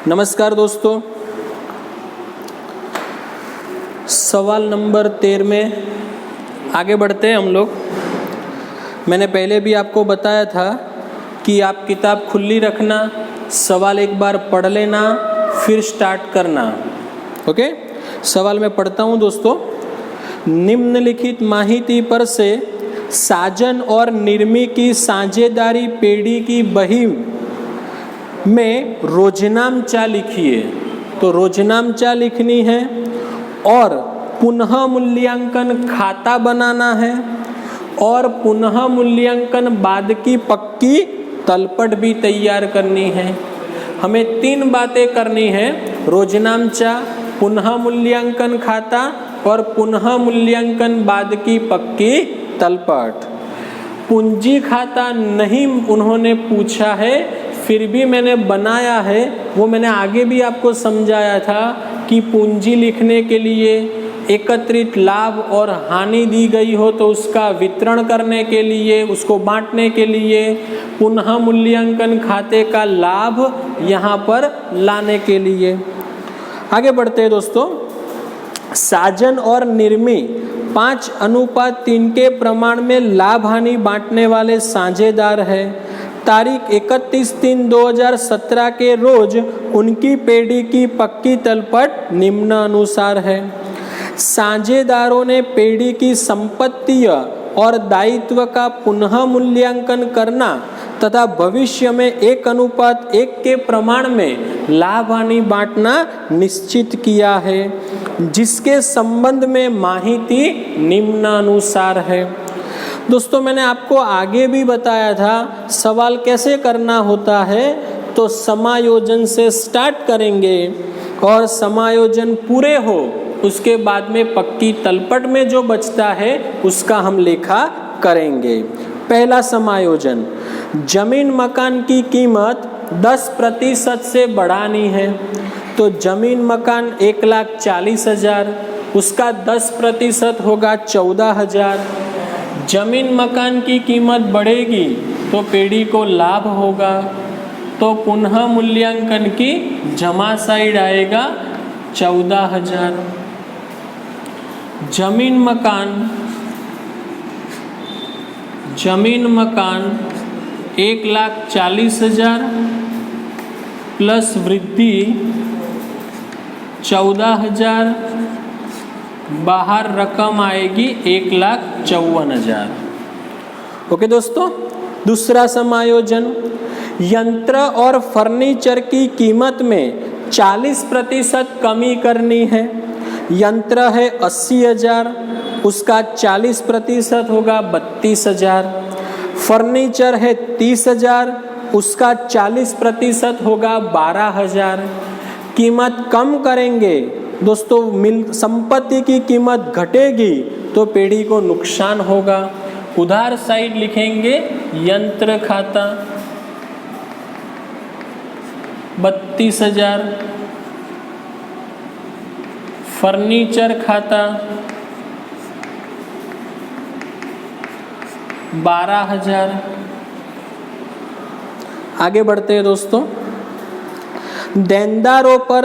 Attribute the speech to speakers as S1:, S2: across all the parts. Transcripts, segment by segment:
S1: नमस्कार दोस्तों, सवाल नंबर 13 में आगे बढ़ते हैं हम लोग। मैंने पहले भी आपको बताया था कि आप किताब खुली रखना, सवाल एक बार पढ़ लेना, फिर स्टार्ट करना। ओके, सवाल मैं पढ़ता हूँ दोस्तों। निम्नलिखित माहिती पर से साजन और निर्मी की साझेदारी पेड़ी की बही में रोजनामचा लिखिए। तो रोजनामचा लिखनी है और पुनः मूल्यांकन खाता बनाना है और पुनः मूल्यांकन बाद की पक्की तलपट भी तैयार करनी है। हमें 3 बातें करनी है: रोजनामचा, पुनः मूल्यांकन खाता और पुनः मूल्यांकन बाद की पक्की तलपट। पूंजी खाता नहीं उन्होंने पूछा है, फिर भी मैंने बनाया है। वो मैंने आगे भी आपको समझाया था कि पूंजी लिखने के लिए एकत्रित लाभ और हानि दी गई हो तो उसका वितरण करने के लिए, उसको बांटने के लिए, पुनः मूल्यांकन खाते का लाभ यहाँ पर लाने के लिए। आगे बढ़ते हैं दोस्तों। साजन और निर्मी 5:3 के प्रमाण में लाभ हानि बांटने वाले साझेदार है। तारीख 31/3/2017 के रोज उनकी पेड़ी की पक्की तलपट निम्नानुसार है। साझेदारों ने पेड़ी की संपत्ति और दायित्व का पुनः मूल्यांकन करना तथा भविष्य में 1:1 के प्रमाण में लाभ हानि बांटना निश्चित किया है, जिसके संबंध में माहिती निम्नानुसार है। दोस्तों, मैंने आपको आगे भी बताया था सवाल कैसे करना होता है। तो समायोजन से स्टार्ट करेंगे और समायोजन पूरे हो उसके बाद में पक्की तलपट में जो बचता है उसका हम लेखा करेंगे। पहला समायोजन, जमीन मकान की कीमत 10% से बढ़ानी है। तो जमीन मकान 1,40,000, उसका 10% होगा 14,000। जमीन मकान की कीमत बढ़ेगी तो पेड़ी को लाभ होगा, तो पुनः मूल्यांकन की जमा साइड आएगा 14,000। जमीन मकान 1,40,000 प्लस वृद्धि 14,000, बाहर रकम आएगी 1,54,000। ओके दोस्तों। दूसरा समायोजन, यंत्र और फर्नीचर की कीमत में 40% कमी करनी है। यंत्र है 80,000, उसका 40% होगा 32,000। फर्नीचर है 30,000, उसका 40% होगा 12,000। कीमत कम करेंगे दोस्तों, संपत्ति की कीमत घटेगी तो पेड़ी को नुकसान होगा। उधार साइड लिखेंगे यंत्र खाता 32,000, फर्नीचर खाता 12,000। आगे बढ़ते हैं दोस्तों। देनदारों पर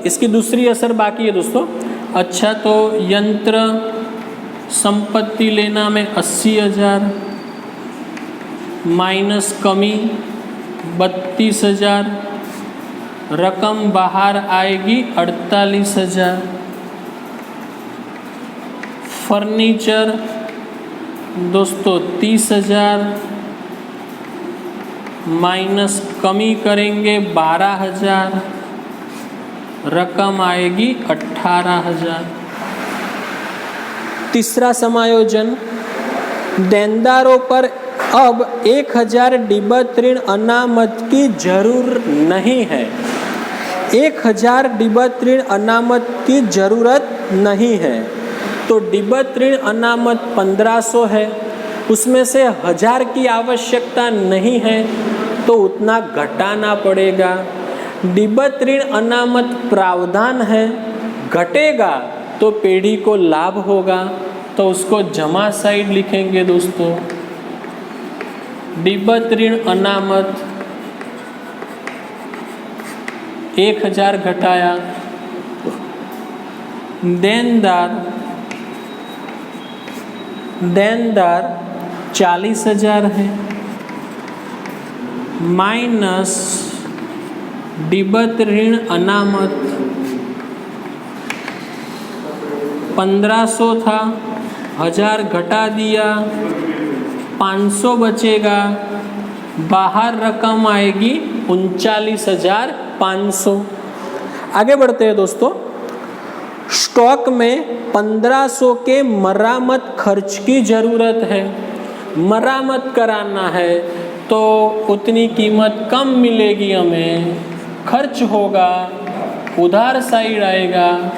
S1: इसकी दूसरी असर बाकी है दोस्तों। अच्छा, तो यंत्र संपत्ति लेना में 80,000 माइनस कमी 32,000, रकम बाहर आएगी 48,000। फर्नीचर दोस्तों 30,000 माइनस कमी करेंगे 12,000, रकम आएगी 18,000। तीसरा समायोजन, देनदारों पर अब 1,000 डिबत ऋण अनामत की जरूर नहीं है। 1,000 डिबत ऋण अनामत की जरूरत नहीं है। तो डिबत ऋण अनामत 1,500 है, उसमें से 1,000 की आवश्यकता नहीं है तो उतना घटाना पड़ेगा। डिबत ऋण अनामत प्रावधान है, घटेगा तो पेड़ी को लाभ होगा, तो उसको जमा साइड लिखेंगे दोस्तों। डिबत ऋण अनामत 1000 घटाया, देनदार 40,000 है, माइनस डिबत ऋण अनामत 1500 था, 1000 घटा दिया, 500 बचेगा, बाहर रकम आएगी 39,500। आगे बढ़ते हैं दोस्तों। स्टॉक में 1500 के मरम्मत खर्च की ज़रूरत है, मरम्मत कराना है तो उतनी कीमत कम मिलेगी हमें, खर्च होगा, उधार साइड आएगा,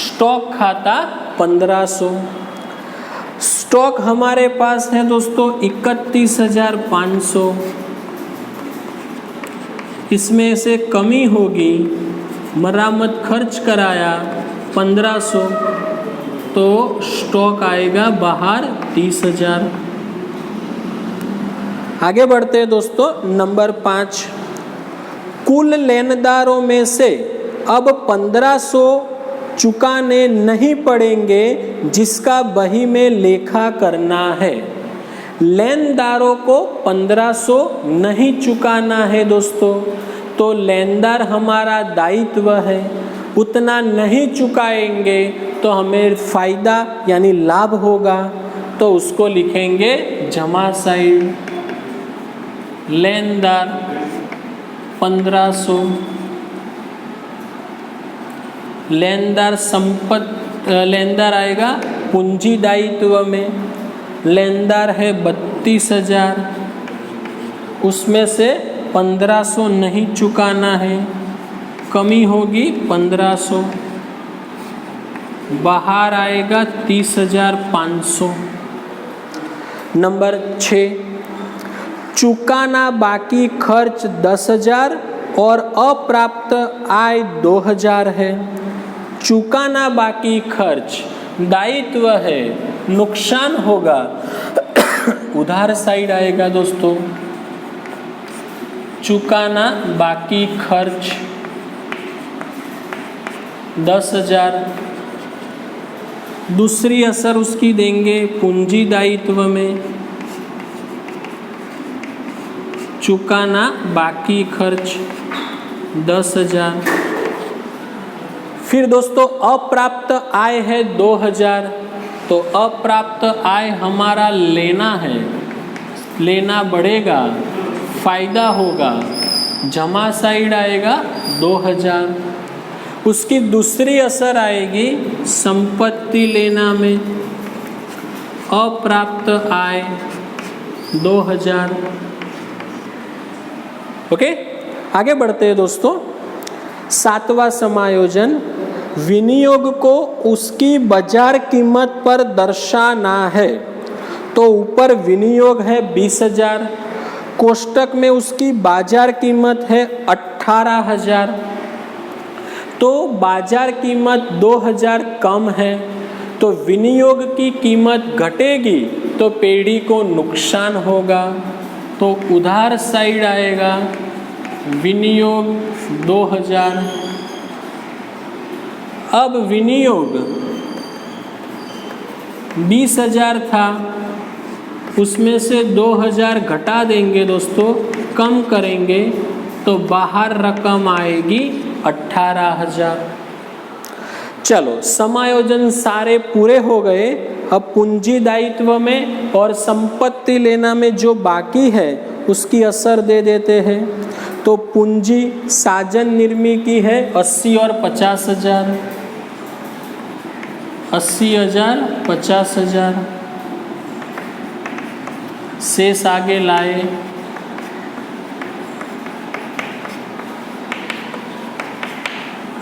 S1: स्टॉक खाता 1500। स्टॉक हमारे पास है दोस्तों 31,500, इसमें से कमी होगी, मरम्मत खर्च कराया 1500 तो स्टॉक आएगा बाहर 30,000। आगे बढ़ते हैं दोस्तों। नंबर 5, कुल लेनदारों में से अब 1500 चुकाने नहीं पड़ेंगे जिसका बही में लेखा करना है। लेनदारों को 1500 नहीं चुकाना है दोस्तों, तो लेनदार हमारा दायित्व है, उतना नहीं चुकाएंगे तो हमें फायदा यानी लाभ होगा, तो उसको लिखेंगे जमा साइड। लेनदार 1500, लेनदार आएगा पूंजी दायित्व में, लेनदार है 32,000, उसमें से 1500 नहीं चुकाना है, कमी होगी 1500, बाहर आएगा 30,500। नंबर 6, चुकाना बाकी खर्च 10,000 और अप्राप्त आय 2,000 है। चुकाना बाकी खर्च दायित्व है, नुकसान होगा, उधार साइड आएगा दोस्तों। चुकाना बाकी खर्च 10,000, दूसरी असर उसकी देंगे पूंजी दायित्व में, चुकाना बाकी खर्च 10,000। फिर दोस्तों अप्राप्त आय है 2,000, तो अप्राप्त आय हमारा लेना है, लेना बढ़ेगा, फायदा होगा, जमा साइड आएगा 2000। उसकी दूसरी असर आएगी संपत्ति लेना में, अप्राप्त आय 2000। ओके, आगे बढ़ते हैं दोस्तों। 7वां समायोजन, विनियोग को उसकी बाजार कीमत पर दर्शाना है। तो ऊपर विनियोग है 20,000, कोष्टक में उसकी बाजार कीमत है 18,000। तो बाजार कीमत 2,000 कम है, तो विनियोग की कीमत घटेगी तो पेढ़ी को नुकसान होगा, तो उधार साइड आएगा विनियोग 2,000। अब विनियोग 20,000 था, उसमें से 2,000 घटा देंगे दोस्तों, कम करेंगे तो बाहर रकम आएगी 18,000। चलो समायोजन सारे पूरे हो गए। अब पूंजी दायित्व में और संपत्ति लेना में जो बाकी है उसकी असर दे देते हैं। तो पूंजी साजन निर्मी की है 80 और 50,000, 80,000 50,000, शेष आगे लाए।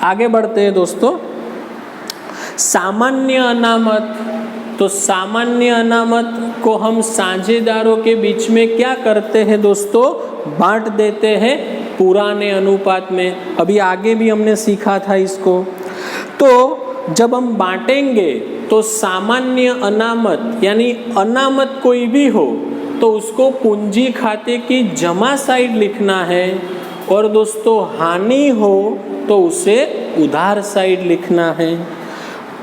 S1: आगे बढ़ते हैं दोस्तों। सामान्य अनामत, तो सामान्य अनामत को हम साझेदारों के बीच में क्या करते हैं दोस्तों, बांट देते हैं पुराने अनुपात में। अभी आगे भी हमने सीखा था इसको। तो जब हम बांटेंगे तो सामान्य अनामत यानी अनामत कोई भी हो तो उसको पूंजी खाते की जमा साइड लिखना है, और दोस्तों हानि हो तो उसे उधार साइड लिखना है।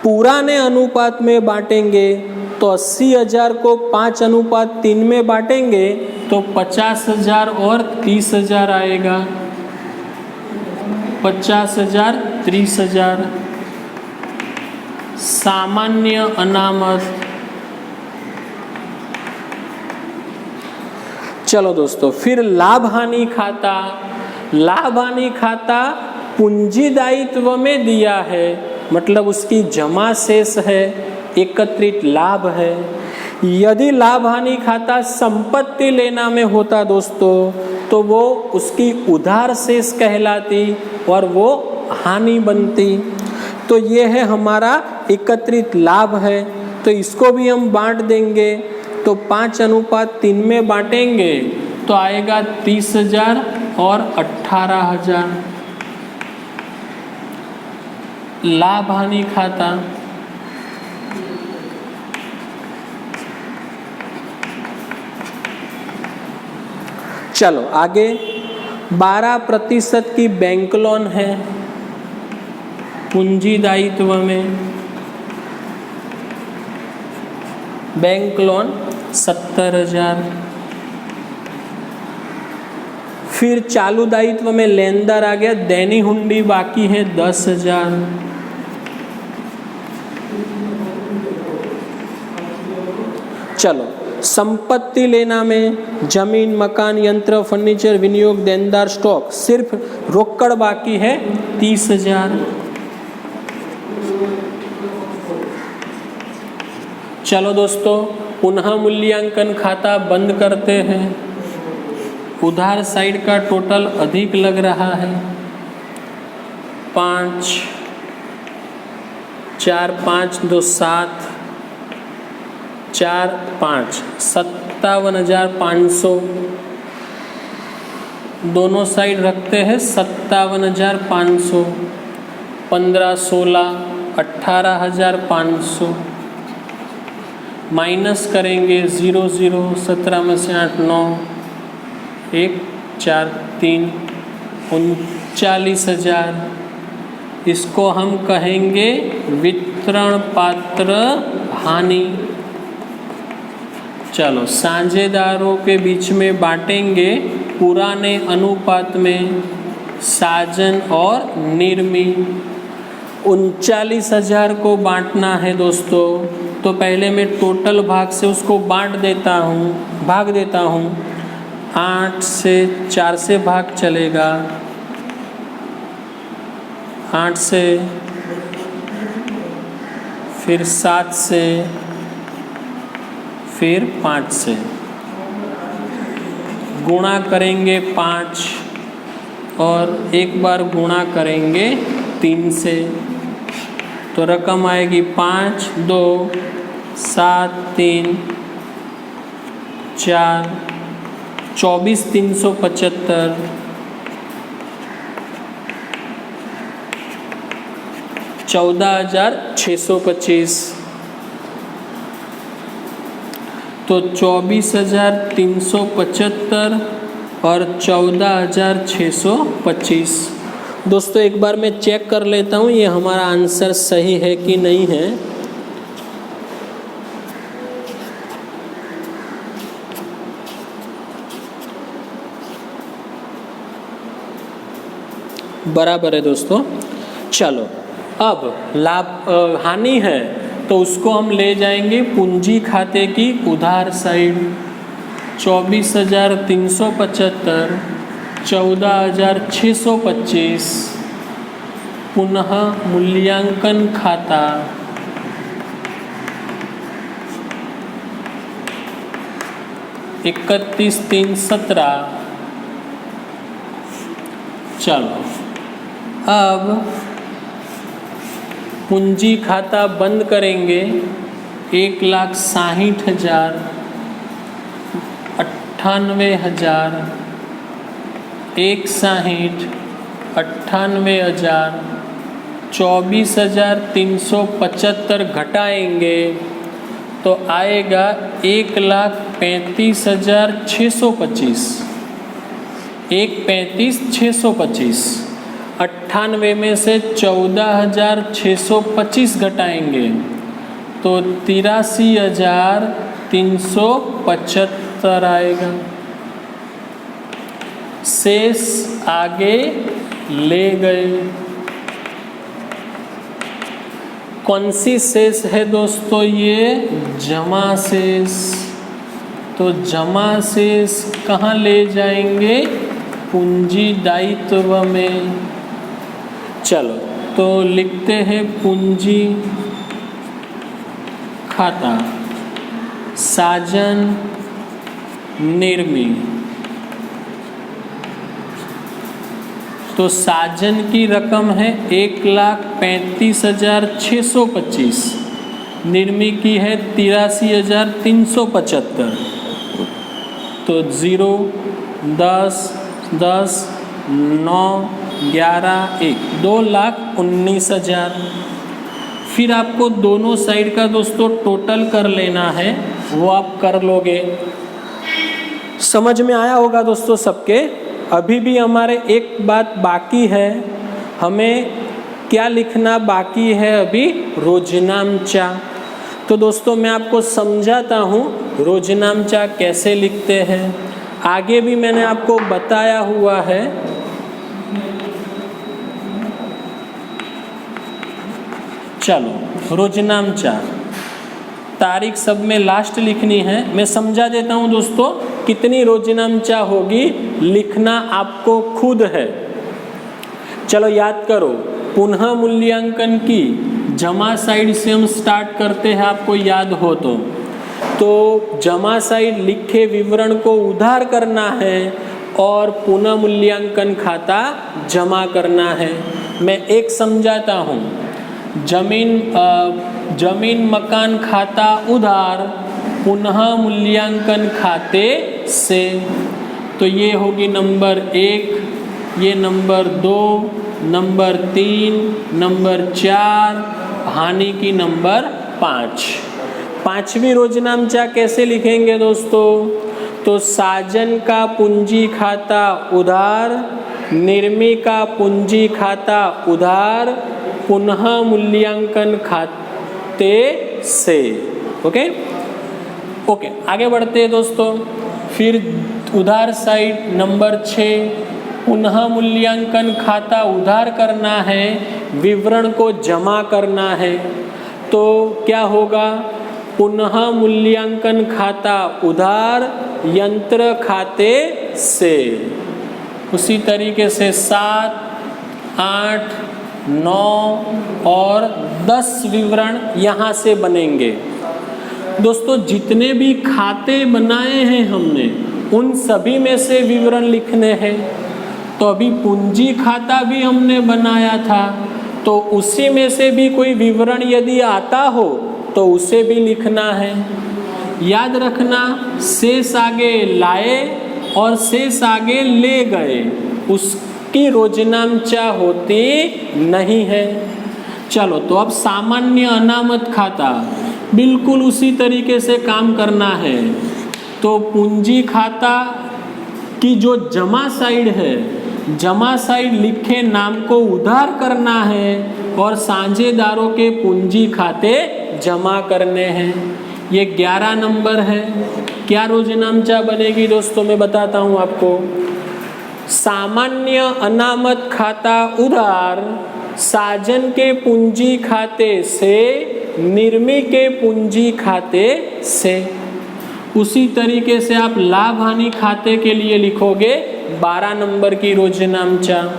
S1: पुराने अनुपात में बांटेंगे तो 80,000 को 5:3 में बांटेंगे तो 50,000 और 30,000 आएगा। 50,000 30,000। सामान्य अनामत। चलो दोस्तों, फिर लाभ हानि खाता। लाभ हानि खाता पूंजी दायित्व में दिया है, मतलब उसकी जमा शेष है, एकत्रित लाभ है। यदि लाभ हानि खाता संपत्ति लेना में होता दोस्तों, तो वो उसकी उधार शेष कहलाती और वो हानि बनती। तो ये है हमारा एकत्रित लाभ है, तो इसको भी हम बांट देंगे। तो 5:3 में बांटेंगे तो आएगा 30,000 और 18,000। लाभ हानि खाता। चलो आगे, 12% की बैंक लोन है पूंजी दायित्व में। Bank loan 70,000। फिर चालू दायित्व में लेनदार आ गया, दैनिक हुंडी बाकी है 10,000। चलो संपत्ति लेना में जमीन, मकान, यंत्र, फर्नीचर, विनियोग, देनदार, स्टॉक, सिर्फ रोकड़ बाकी है 30,000। चलो दोस्तों, पुनः मूल्यांकन खाता बंद करते हैं। उधार साइड का टोटल अधिक लग रहा है। 5 4 5 2 7 4 5 57,500। दोनों साइड रखते हैं 57,500। 15 16 18,500 माइनस करेंगे 0 0 17 में से 8 9 1 4 3 39,000। इसको हम कहेंगे वितरण पात्र हानि। चलो साझेदारों के बीच में बांटेंगे पुराने अनुपात में साजन और निर्मी। 39,000 को बांटना है दोस्तों, तो पहले मैं टोटल भाग से उसको भाग देता हूँ। 8 से 4 से भाग चलेगा, 8 से, फिर 7 से, फिर 5 से। गुणा करेंगे 5 और एक बार गुणा करेंगे 3 से, तो रकम आएगी 5 2 7 3 4 24,375। 14,625। तो 24,375 और 14,625। दोस्तों एक बार मैं चेक कर लेता हूँ ये हमारा आंसर सही है कि नहीं है। बराबर है दोस्तों। चलो अब लाभ हानि है तो उसको हम ले जाएंगे पूंजी खाते की उधार साइड। 24,375, 14,625। पुनः मूल्यांकन खाता। इकतीस 317। चलो अब पूंजी खाता बंद करेंगे। 1,60,000, 98,000, 1,60,000, 98,000, 24,375 घटाएंगे तो आएगा 1,35,625। 1,35,625। 98 में से 14,625 घटाएंगे तो 83,375 आएगा। शेष आगे ले गए। कौन सी शेष है दोस्तों? ये जमा शेष। तो जमा शेष कहाँ ले जाएंगे? पूंजी दायित्व में। चलो तो लिखते हैं पूंजी खाता साजन निर्मी। तो साजन की रकम है 1,35,625। निर्मी की है 83,375। तो 0, 10, 10, 9, 11, 1, 2,19,000। फिर आपको दोनों साइड का दोस्तों टोटल कर लेना है, वो आप कर लोगे। समझ में आया होगा दोस्तों सबके। अभी भी हमारे एक बात बाकी है, हमें क्या लिखना बाकी है अभी? रोजनामचा। तो दोस्तों मैं आपको समझाता हूँ रोजनामचा कैसे लिखते हैं। आगे भी मैंने आपको बताया हुआ है। चलो रोजनामचा तारीख सब में लास्ट लिखनी है। मैं समझा देता हूँ दोस्तों कितनी रोजनामचा होगी, लिखना आपको खुद है। चलो याद करो, पुनः मूल्यांकन की जमा साइड से हम स्टार्ट करते हैं, आपको याद हो तो जमा साइड लिखे विवरण को उधार करना है और पुनः मूल्यांकन खाता जमा करना है। मैं एक समझाता हूँ। जमीन मकान खाता उधार पुनः मूल्यांकन खाते से। तो ये होगी नंबर 1, ये नंबर 2, नंबर 3, नंबर 4, हानि की नंबर 5। पांचवी रोजनामचा कैसे लिखेंगे दोस्तों? तो साजन का पूंजी खाता उधार, निर्मी का पूंजी खाता उधार, पुनः मूल्यांकन खाते से। ओके आगे बढ़ते हैं दोस्तों। फिर उधार साइड नंबर 6, पुनः मूल्यांकन खाता उधार करना है, विवरण को जमा करना है। तो क्या होगा? पुनः मूल्यांकन खाता उधार यंत्र खाते से। उसी तरीके से 7, 8, 9 और 10 विवरण यहाँ से बनेंगे। दोस्तों जितने भी खाते बनाए हैं हमने, उन सभी में से विवरण लिखने हैं। तो अभी पूंजी खाता भी हमने बनाया था, तो उसी में से भी कोई विवरण यदि आता हो तो उसे भी लिखना है। याद रखना, शेष आगे लाए और शेष आगे ले गए, उसकी रोजनामचा होती नहीं है। चलो तो अब सामान्य अनामत खाता बिल्कुल उसी तरीके से काम करना है। तो पूंजी खाता की जो जमा साइड है, जमा साइड लिखे नाम को उधार करना है और साझेदारों के पूंजी खाते जमा करने हैं। ये 11 नंबर है। क्या रोजनामचा बनेगी दोस्तों, मैं बताता हूँ आपको। सामान्य अनामत खाता उधार साजन के पूंजी खाते से निर्मी के पूंजी खाते से। उसी तरीके से आप लाभ हानि खाते के लिए लिखोगे 12 नंबर की रोजनामचा।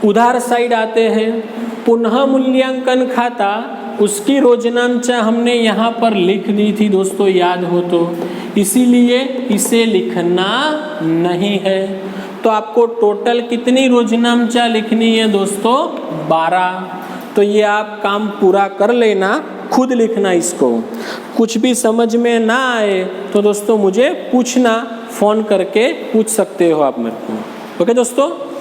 S1: उधार साइड आते हैं, पुनः मूल्यांकन खाता, उसकी रोजनामचा हमने यहाँ पर लिख दी थी दोस्तों, याद हो तो, इसीलिए इसे लिखना नहीं है। तो आपको टोटल कितनी रोजनामचा लिखनी है दोस्तों? 12। तो ये आप काम पूरा कर लेना, खुद लिखना इसको। कुछ भी समझ में ना आए तो दोस्तों मुझे पूछना, फ़ोन करके पूछ सकते हो आप मेरे को। ओके दोस्तों।